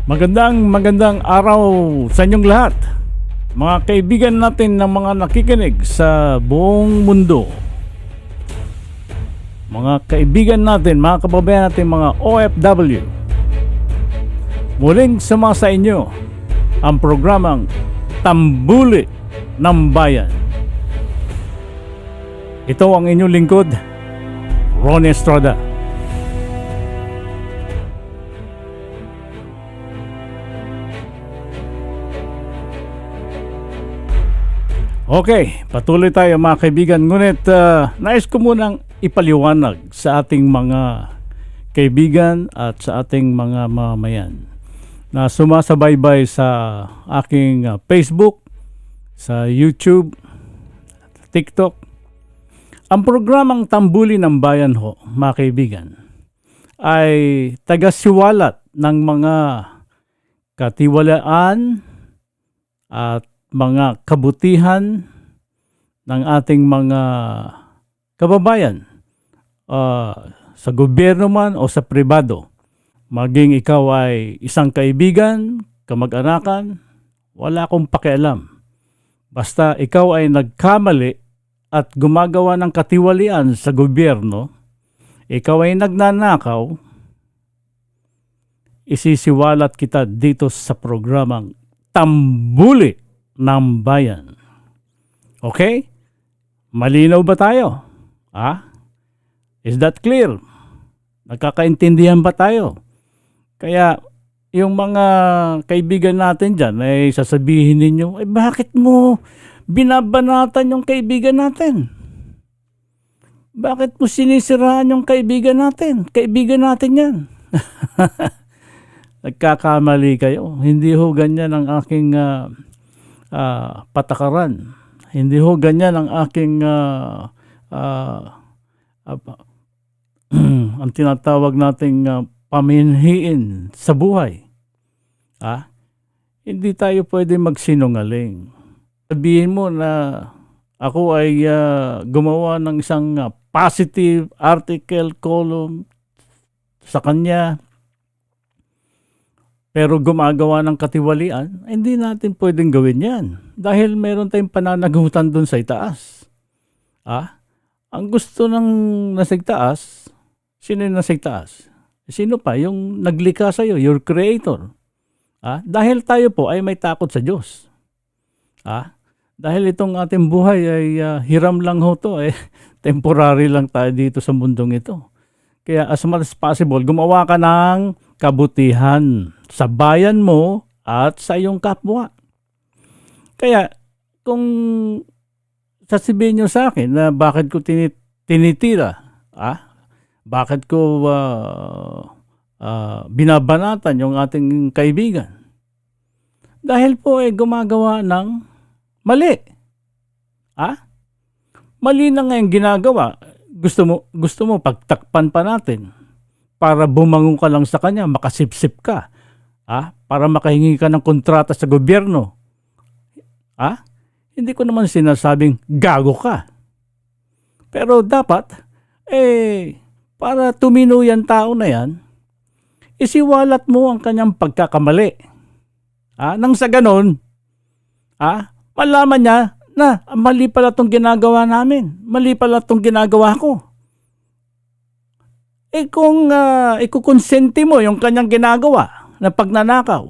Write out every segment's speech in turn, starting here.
Magandang araw sa inyong lahat. Mga kaibigan natin ng mga nakikinig sa buong mundo. Mga kaibigan natin, mga kababayan natin, mga OFW. Muling sama sa inyo ang programang Tambuli ng Bayan. Ito ang inyong lingkod, Ronnie Estrada. Okay, patuloy tayo mga kaibigan. Ngunit nais ko munang ipaliwanag sa ating mga kaibigan at sa ating mga mamamayan na sumasabaybay sa aking Facebook, sa YouTube, TikTok. Ang programang Tambuli ng Bayan ho, mga kaibigan, ay tagasiwalat ng mga katiwalaan at mga kabutihan ng ating mga kababayan sa gobyerno man o sa pribado. Maging ikaw ay isang kaibigan, kamag-anakan, wala akong pakialam. Basta ikaw ay nagkamali at gumagawa ng katiwalian sa gobyerno, ikaw ay nagnanakaw, isisiwalat kita dito sa programang Tambuli ng Bayan. Okay? Malinaw ba tayo? Is that clear? Nagkakaintindihan ba tayo? Kaya yung mga kaibigan natin dyan ay sasabihin ninyo, bakit mo binabanatan yung kaibigan natin? Bakit mo sinisiraan yung kaibigan natin? Kaibigan natin yan. Nagkakamali kayo. Hindi ho ganyan ang aking patakaran. Hindi ho ganyan ang aking ang tinatawag nating paminhiin sa buhay. Hindi tayo pwede magsinungaling. Sabihin mo na ako ay gumawa ng isang positive article column sa kanya, pero gumagawa ng katiwalian, hindi natin pwedeng gawin yan. Dahil meron tayong pananagutan dun sa itaas. Ang gusto ng nasa itaas, sino yung nasa itaas? Sino pa? Yung naglikha sa'yo, your creator. Dahil tayo po ay may takot sa Diyos. Dahil itong ating buhay ay hiram lang ho to. Temporary lang tayo dito sa mundong ito. Kaya as much as possible, gumawa ka ng kabutihan sa bayan mo at sa iyong kapwa. Kaya kung sasabihin nyo sa akin na bakit ko tinitira, bakit ko binabanatan yung ating kaibigan, dahil po gumagawa ng mali. Mali na nga yung ginagawa. Gusto mo pagtakpan pa natin para bumangon ka lang sa kanya, makasipsip ka, para makahingi ka ng kontrata sa gobyerno. Hindi ko naman sinasabing gago ka. Pero dapat, para tumino yan tao na yan, isiwalat mo ang kanyang pagkakamali. Nang sa ganon, malaman niya na mali pala itong ginagawa namin. Mali pala itong ginagawa ko. Kung ikukonsente mo yung kanyang ginagawa na pagnanakaw,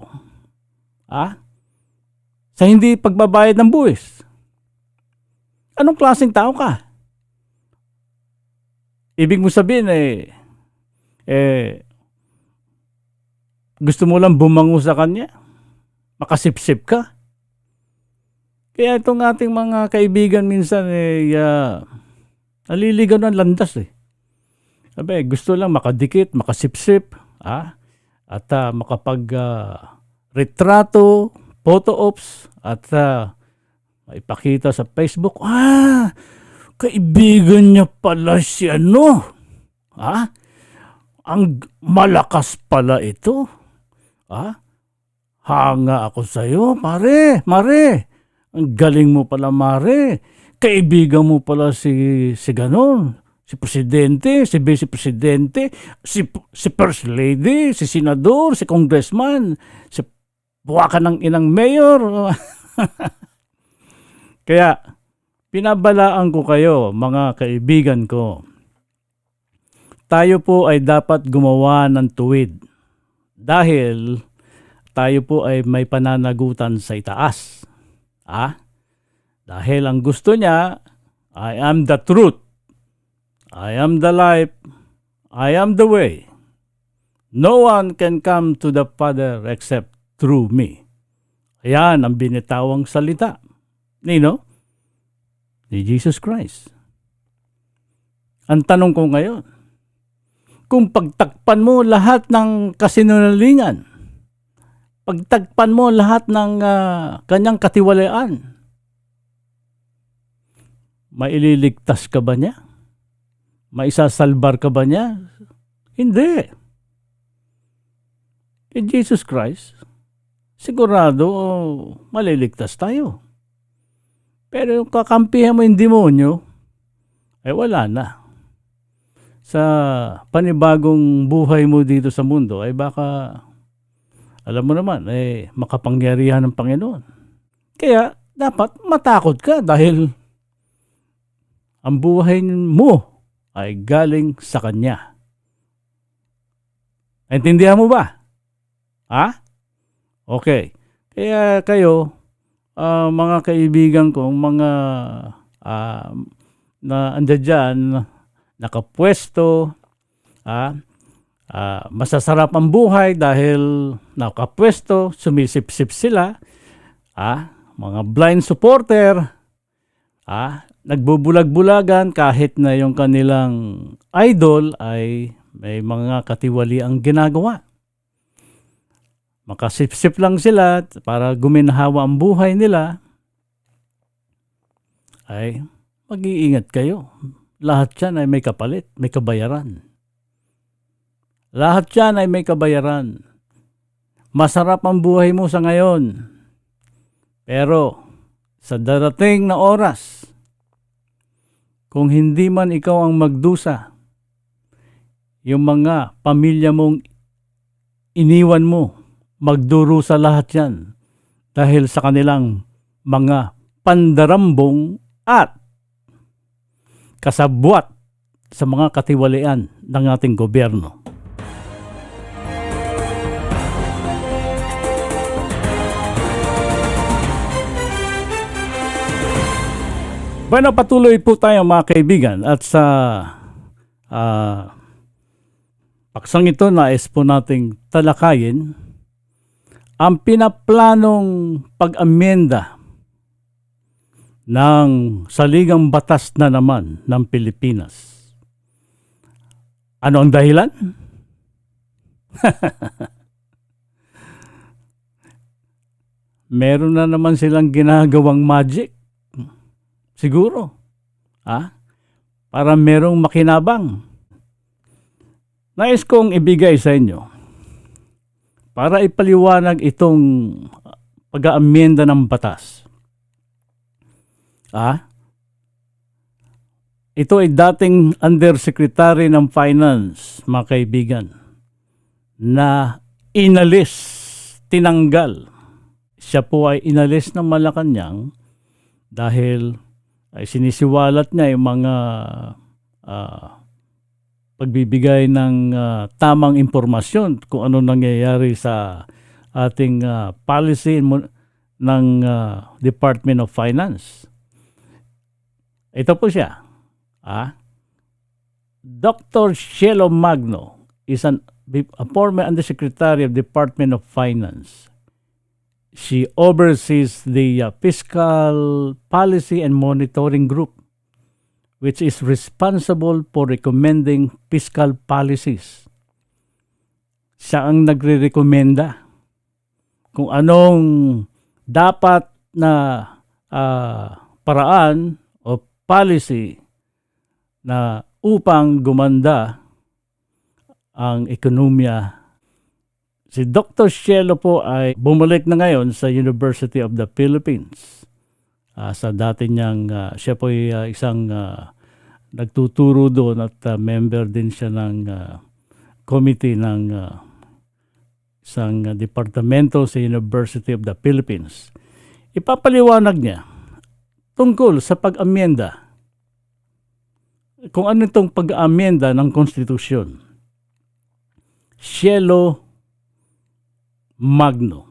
sa hindi pagbabayad ng buwis, anong klaseng tao ka? Ibig mo sabihin, gusto mo lang bumango sa kanya? Makasipsip ka? Kaya itong ating mga kaibigan minsan naliligaw ng landas gusto lang makadikit, makasipsip, at makapag-retrato, photo ops, at maipakita sa Facebook, kaibigan niya pala si ang malakas pala ito. Hanga ako sa'yo, mare. Ang galing mo pala, mare. Kaibigan mo pala si ganon. Si Presidente, si Vice Presidente, si First Lady, si Senador, si Congressman, si buwakan ng inang mayor. Kaya, pinabalaan ko kayo, mga kaibigan ko. Tayo po ay dapat gumawa ng tuwid. Dahil tayo po ay may pananagutan sa itaas. Dahil ang gusto niya, I am the truth. I am the life. I am the way. No one can come to the Father except through me. Ayan ang binitawang salita. Nino? Ni Jesus Christ. Ang tanong ko ngayon, kung pagtakpan mo lahat ng kasinungalingan, pagtakpan mo lahat ng kanyang katiwalaan, maililigtas ka ba niya? Maisasalbar ka ba niya? Hindi. Kay Jesus Christ, sigurado maliligtas tayo. Pero yung kakampihan mo yung demonyo, ay wala na. Sa panibagong buhay mo dito sa mundo, ay baka, alam mo naman, makapangyarihan ng Panginoon. Kaya, dapat matakot ka dahil ang buhay mo ay galing sa Kanya. Naintindihan mo ba? Okay. Kaya kayo, mga kaibigan ko, mga na andyan dyan, nakapwesto, masasarap ang buhay dahil nakapwesto, sumisip-sip sila, mga blind supporter, nagbubulag-bulagan kahit na yung kanilang idol ay may mga katiwali ang ginagawa. Makasip-sip lang sila para guminhawa ang buhay nila. Ay, mag-iingat kayo. Lahat yan ay may kapalit, may kabayaran. Lahat yan ay may kabayaran. Masarap ang buhay mo sa ngayon. Pero sa darating na oras, kung hindi man ikaw ang magdusa, yung mga pamilya mong iniwan mo, magdurusa lahat yan dahil sa kanilang mga pandarambong at kasabwat sa mga katiwalian ng ating gobyerno. Bueno, patuloy po tayo mga kaibigan at sa paksang ito nais po nating talakayin ang pinaplanong pag-amyenda ng saligang batas na naman ng Pilipinas. Ano ang dahilan? Meron na naman silang ginagawang magic. Siguro. Para merong makinabang. Nais kong ibigay sa inyo para ipaliwanag itong pag-aamyenda ng batas. Ito ay dating Undersecretary ng Finance, mga kaibigan, na inalis, tinanggal. Siya po ay inalis ng Malacanang dahil ay sinisiwalat niya yung mga pagbibigay ng tamang impormasyon kung ano nangyayari sa ating policy ng Department of Finance. Ito po siya. Dr. Cielo Magno is a former Undersecretary of Department of Finance. She oversees the Fiscal Policy and Monitoring Group, which is responsible for recommending fiscal policies. Siya ang nagre-rekomenda kung anong dapat na paraan o policy na upang gumanda ang ekonomiya. Si Dr. Cielo po ay bumalik na ngayon sa University of the Philippines. Sa dati niyang, siya po ay isang nagtuturo doon at member din siya ng committee ng isang departamento sa University of the Philippines. Ipapaliwanag niya tungkol sa pag-amyenda. Kung ano itong pag-amyenda ng konstitusyon. Cielo Magno.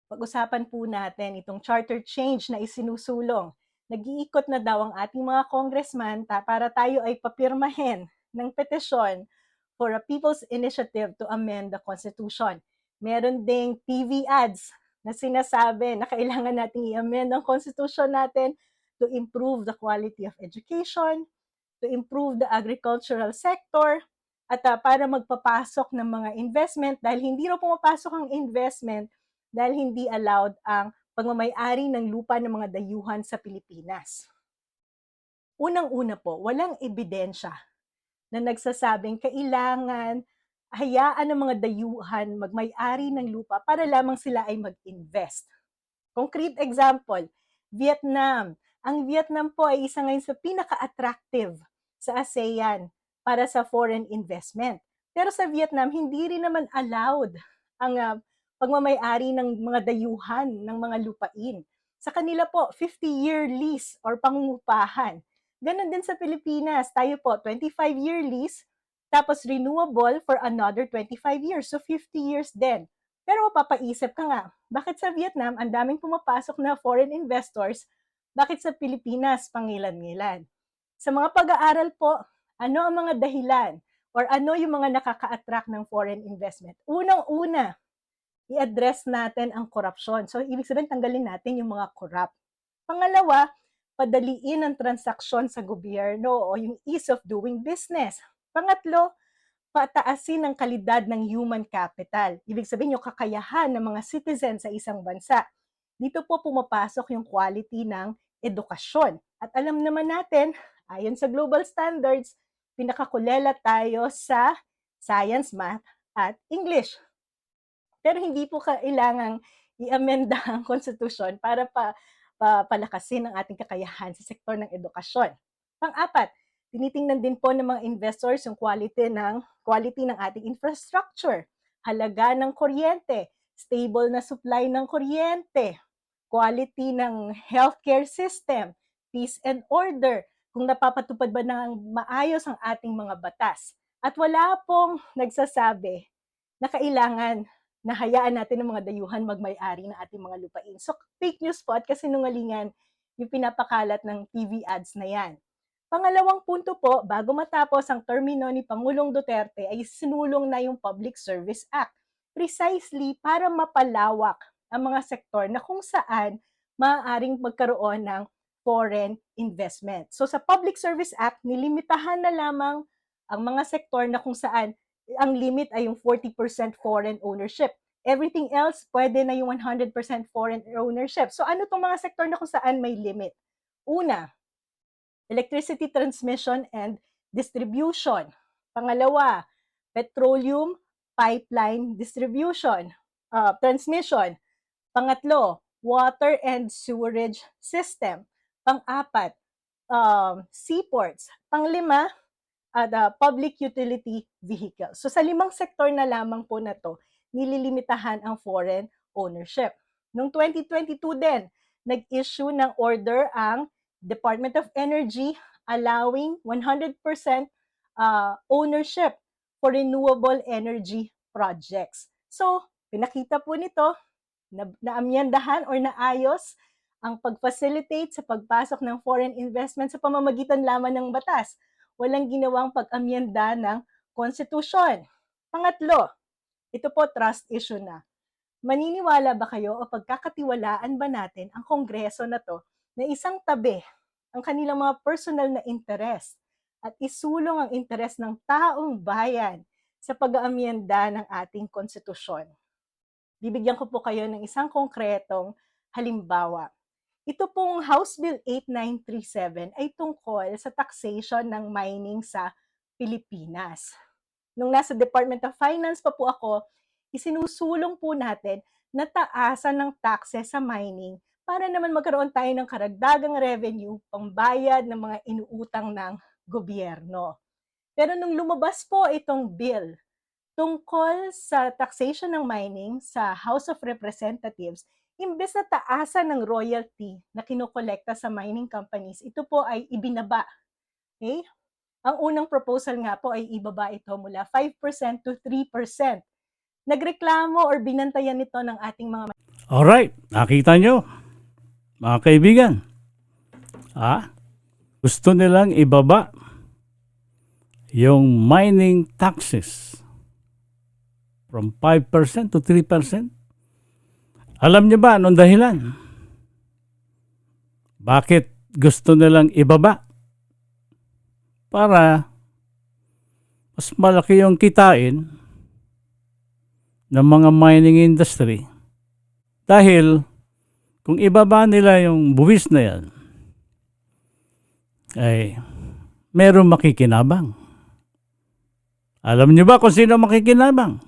Pag-usapan po natin itong charter change na isinusulong. Nag-iikot na daw ang ating mga congressman para tayo ay papirmahin ng petisyon for a people's initiative to amend the Constitution. Meron ding TV ads na sinasabi na kailangan nating i-amend ang Constitution natin to improve the quality of education, to improve the agricultural sector, at para magpapasok ng mga investment dahil hindi raw pumapasok ang investment dahil hindi allowed ang pagmamay-ari ng lupa ng mga dayuhan sa Pilipinas. Unang-una po, walang ebidensya na nagsasabing kailangan hayaan ng mga dayuhan magmay-ari ng lupa para lamang sila ay mag-invest. Concrete example, Vietnam. Ang Vietnam po ay isa ngayon sa pinaka-attractive sa ASEAN para sa foreign investment. Pero sa Vietnam, hindi rin naman allowed ang pagmamay-ari ng mga dayuhan ng mga lupain. Sa kanila po, 50-year lease or pangungupahan. Ganon din sa Pilipinas. Tayo po, 25-year lease, tapos renewable for another 25 years. So 50 years din. Pero mapapaisip ka nga, bakit sa Vietnam ang daming pumapasok na foreign investors, bakit sa Pilipinas pangilan-ngilan? Sa mga pag-aaral po, ano ang mga dahilan or ano yung mga nakaka-attract ng foreign investment? Unang-una, i-address natin ang korupsyon. So, ibig sabihin, tanggalin natin yung mga corrupt. Pangalawa, padaliin ang transaksyon sa gobyerno o yung ease of doing business. Pangatlo, pataasin ang kalidad ng human capital. Ibig sabihin, yung kakayahan ng mga citizen sa isang bansa. Dito po pumapasok yung quality ng edukasyon. At alam naman natin, ayon sa global standards, pinakakulela tayo sa science, math, at English. Pero hindi po kailangang i-amenda ang konstitusyon para palakasin ang ating kakayahan sa sektor ng edukasyon. Pang-apat, tinitingnan din po ng mga investors yung quality ng ating infrastructure, halaga ng kuryente, stable na supply ng kuryente, quality ng healthcare system, peace and order, kung napapatupad ba ng maayos ang ating mga batas. At wala pong nagsasabi na kailangan na hayaan natin ng mga dayuhan magmay-ari ng ating mga lupain. So, fake news po at kasinungalingan yung pinapakalat ng TV ads na yan. Pangalawang punto po, bago matapos ang termino ni Pangulong Duterte ay sinulong na yung Public Service Act. Precisely para mapalawak ang mga sektor na kung saan maaaring magkaroon ng foreign investment. So sa Public Service Act, nilimitahan na lamang ang mga sektor na kung saan ang limit ay yung 40% foreign ownership. Everything else, pwede na yung 100% foreign ownership. So ano itong mga sektor na kung saan may limit? Una, electricity transmission and distribution. Pangalawa, petroleum pipeline transmission. Pangatlo, water and sewerage system. Pang-apat, seaports. Panglima, public utility vehicles. So sa 5 sektor na lamang po na to, nililimitahan ang foreign ownership. Noong 2022 din, nag-issue ng order ang Department of Energy allowing 100% ownership for renewable energy projects. So, pinakita po nito na naamyandahan or naayos ang pag-facilitate sa pagpasok ng foreign investment sa pamamagitan lamang ng batas. Walang ginawang pag-amyenda ng konstitusyon. Pangatlo, ito po trust issue na. Maniniwala ba kayo o pagkakatiwalaan ba natin ang kongreso na to na isang tabi ang kanilang mga personal na interest at isulong ang interes ng taong bayan sa pag-aamyenda ng ating konstitusyon? Bibigyan ko po kayo ng isang konkretong halimbawa. Ito pong House Bill 8937 ay tungkol sa taxation ng mining sa Pilipinas. Nung nasa Department of Finance pa po ako, isinusulong po natin na taasan ng taxes sa mining para naman magkaroon tayo ng karagdagang revenue pangbayad ng mga inuutang ng gobyerno. Pero nung lumabas po itong bill tungkol sa taxation ng mining sa House of Representatives, imbes na taasan ng royalty na kinokolekta sa mining companies, ito po ay ibinaba. Okay? Ang unang proposal nga po ay ibaba ito mula 5% to 3%. Nagreklamo or binantayan nito ng ating mga Alright, nakita nyo, mga kaibigan. Gusto nilang ibaba yung mining taxes from 5% to 3%. Alam niyo ba anong dahilan? Bakit gusto nilang ibaba? Para mas malaki yung kitain ng mga mining industry. Dahil kung ibaba nila yung buwis na yan, ay meron makikinabang. Alam niyo ba kung sino makikinabang?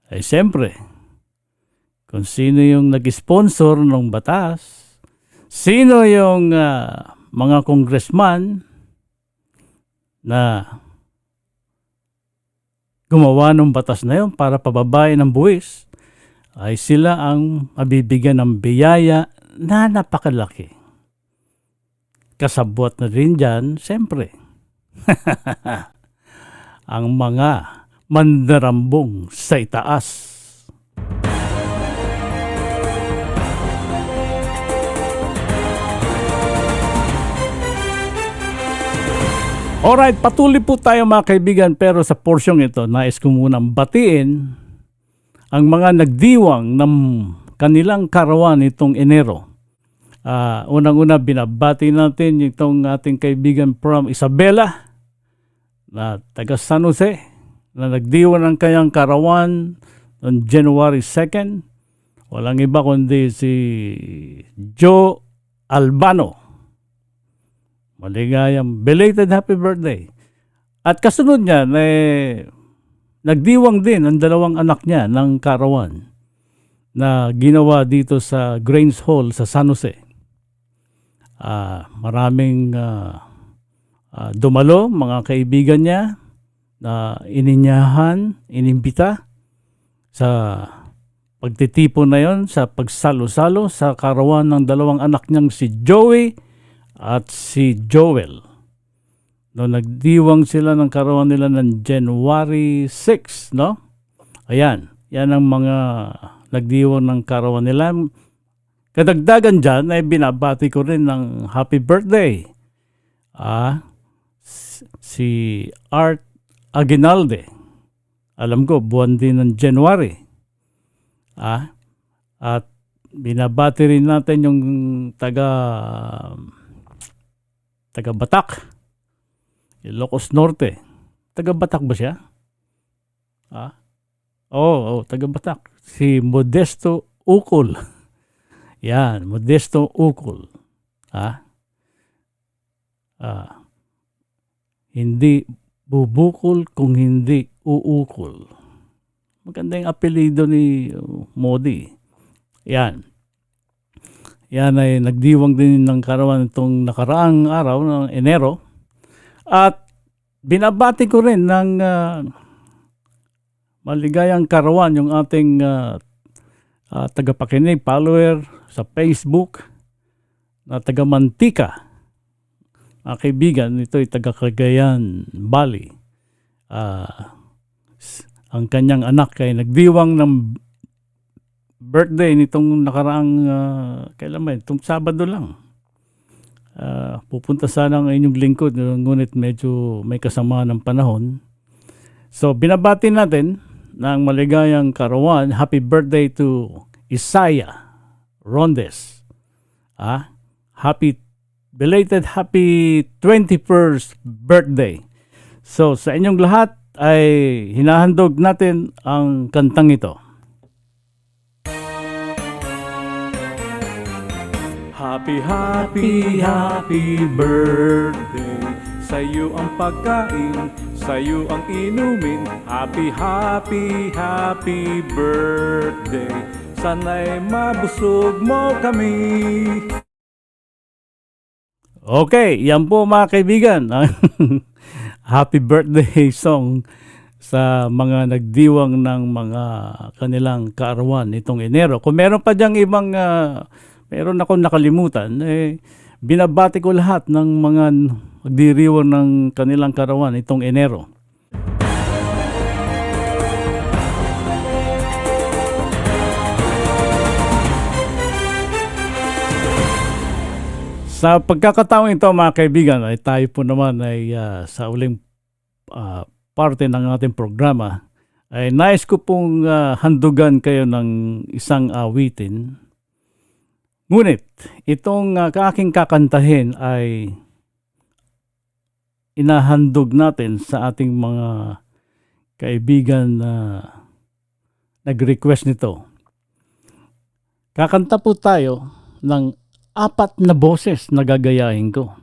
Ay siyempre, kung sino yung nag-sponsor ng batas, sino yung mga congressman na gumawa ng batas na yun para pababain ng buwis, ay sila ang mabibigyan ng biyaya na napakalaki. Kasabwat na rin dyan, siyempre, ang mga mandarambong sa itaas. Alright, patuloy po tayo mga kaibigan, pero sa porsyong ito, nais ko munang batiin ang mga nagdiwang ng kanilang karawan itong Enero. Unang-una, binabati natin itong ating kaibigan from Isabela, na taga San Jose, na nagdiwang ng kanyang karawan noong January 2nd. Walang iba kundi si Joe Albano. Maligayang belated happy birthday. At kasunod niya, nagdiwang din ang dalawang anak niya ng karawan na ginawa dito sa Grange Hall sa San Jose. Maraming dumalo, mga kaibigan niya na ininyahan, inimbita sa pagtitipon na yon, sa pagsalo-salo sa karawan ng dalawang anak niyang si Joey at si Joel. No, nagdiwang sila ng karawan nila ng January 6, no? Ayan, yan ang mga nagdiwang ng karawan nila. Kadagdagan dyan ay binabati ko rin ng happy birthday. Si Art Aguinalde. Alam ko, buwan din ng January. At binabati rin natin yung taga Batak, Ilocos Norte. Taga Batak ba siya? Taga Batak. Si Modesto Ukol. Yan, Modesto Ukol. Hindi bubukol kung hindi uukol. Maganda yung apelido ni Modi. Yan. Yan ay nagdiwang din ng karawan itong nakaraang araw ng Enero. At binabati ko rin ng maligayang karawan yung ating tagapakinig, follower sa Facebook na taga Mantika. Mga kaibigan, ito ay taga Cagayan Valley. Ang kanyang anak ay nagdiwang ng birthday nitong nakaraang kailan ba? Itong Sabado lang. Pupunta sana ang inyong lingkod, ngunit medyo may kasama ng panahon. So binabati natin ng maligayang karawan, happy birthday to Isaiah Rondes. Belated happy 21st birthday. So sa inyong lahat ay hinahandog natin ang kantang ito. Happy, happy, happy birthday. Sa'yo ang pagkain, sa'yo ang inumin. Happy, happy, happy birthday. sana'y mabusog mo kami. Okay, yan po mga kaibigan. Happy birthday song sa mga nagdiwang ng mga kanilang kaarawan itong Enero. Kung meron pa diyang ibang, meron akong nakalimutan, binabati ko lahat ng mga nagdiriwang ng kanilang kaarawan itong Enero. Sa pagkakataong ito mga kaibigan, ay tayo po naman ay sa uling parte ng ating programa, ay nais ko pong handugan kayo ng isang awitin. Ngunit itong aking kakantahin ay inahandog natin sa ating mga kaibigan na nag-request nito. Kakanta po tayo ng 4 na boses na gagayahin ko.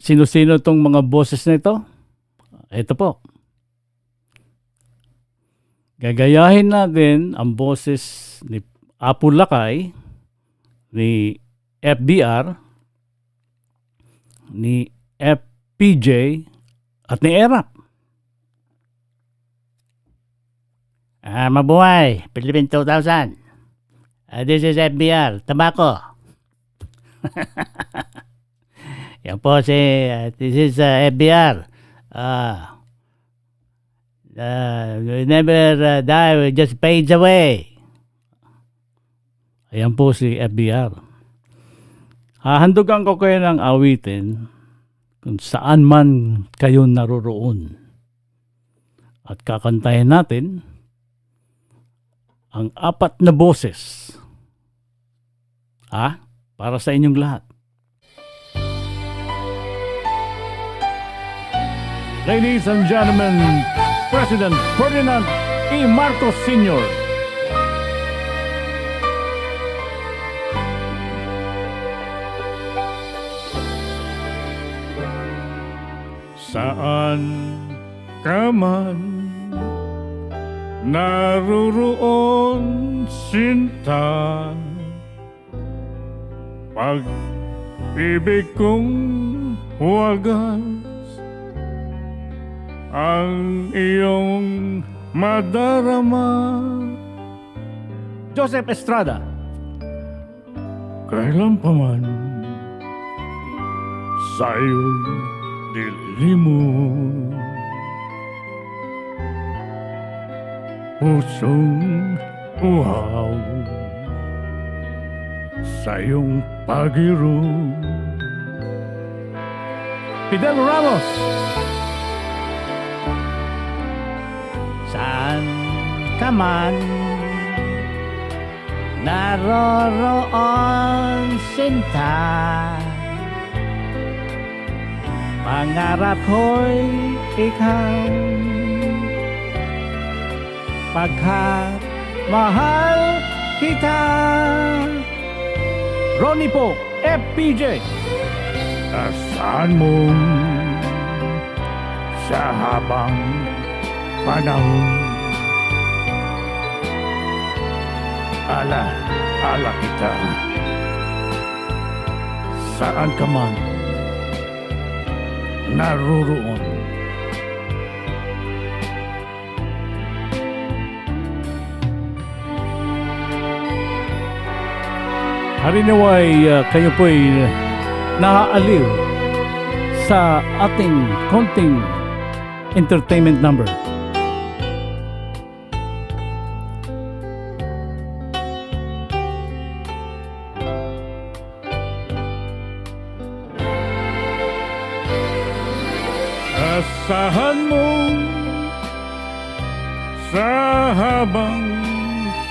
Sino-sino tong mga boses na ito? Ito po. Gagayahin natin ang boses ni Apo Lakay, ni FBR, ni FPJ, at ni Erap. Mabuhay, Philippine 2000. This is FBR, Tabako. Yan po this is FBR. We never die, we just fades away. Ayan po si FBR. Hahandugan ko kayo ng awitin kung saan man kayo naroroon. At kakantahin natin ang 4 na boses. Para sa inyong lahat. Ladies and gentlemen, President Ferdinand E. Marcos Sr. Saan ka man naroroon, sinta, pag-ibig kong wagas ang iyong madarama. Joseph Estrada. Kailan pa man sa iyong dilimon, pusong uhaw sa iyong pag-irong. Fidel Ramos. Saan ka man naroroon, sinta, pangarap ko'y ikaw, pagkat mahal kita. Ronnie po, FPJ. Saan mo sa habang panahon, ala kita. Saan ka man naroroon. Harinaway kayo po'y naaaliw sa ating konting entertainment number. Asahan mo sa habang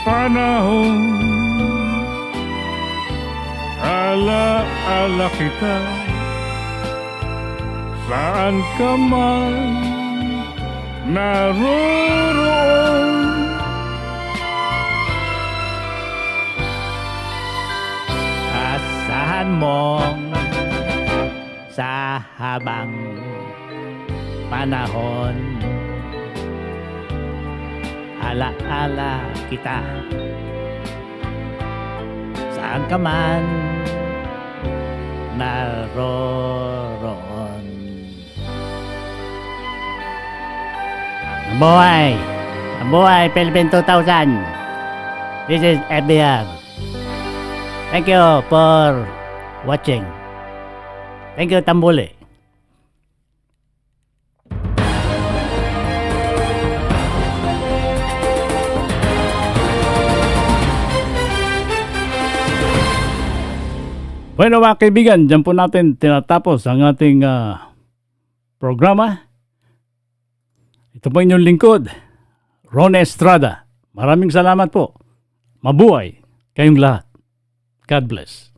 panahon, ala kita. Saan ka man naroroon, asahan mong sa habang panahon, Ala-ala kita. Saan ka man naroroon. Mabuhay! Mabuhay Philippine 2000! This is FBR. Thank you for watching. Thank you, Tambuli. Bueno mga kaibigan, dyan po natin tinatapos ang ating programa. Ito po inyong lingkod, Ron Estrada. Maraming salamat po. Mabuhay kayong lahat. God bless.